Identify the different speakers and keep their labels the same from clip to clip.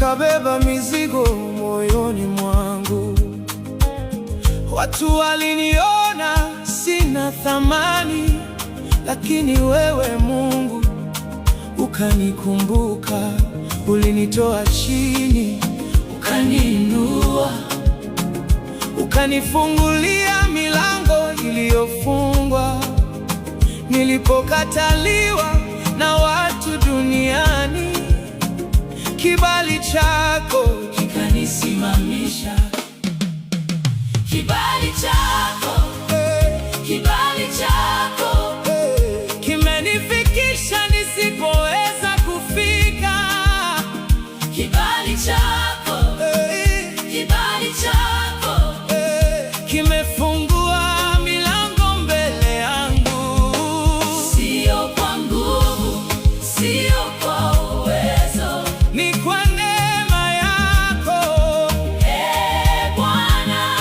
Speaker 1: nikabeba mizigo moyoni mwangu. Watu waliniona sina thamani, lakini wewe Mungu ukanikumbuka. Ulinitoa chini, ukaniinua, ukanifungulia milango iliyofungwa. Nilipokataliwa na watu duniani, kibali chako kikanisimamisha. Kibali chako, kibali chako kimenifikisha nisipoweza kufika. Kibali chako, kibali chako kimefungua milango mbele yangu. Sio kwa nguvu, sio kwa uwezo, ni kwa neema yako, Bwana.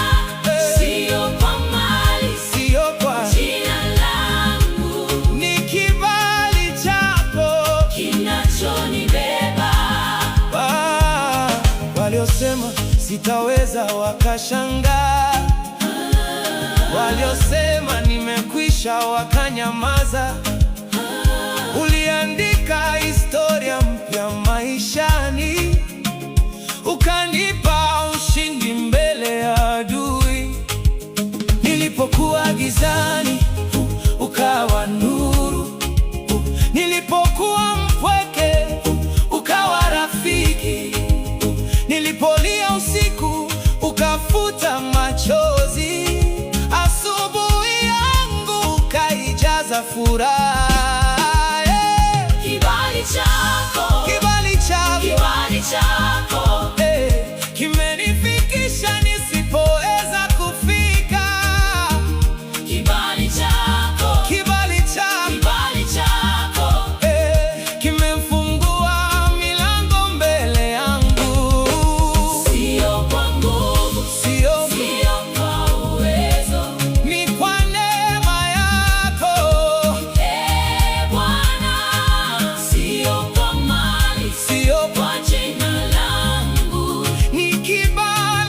Speaker 1: Sio kwa mali, sio kwa jina langu, ni kibali chako kinachonibeba. Waliosema sitaweza wakashangaa, waliosema nimekwisha wakanyamaza. Uliandika historia mpya maishani, ukanipa ushindi mbele ya adui. Nilipokuwa gizani, ukawa nuru. Nilipokuwa mpweke, ukawa rafiki. Nilipolia usiku,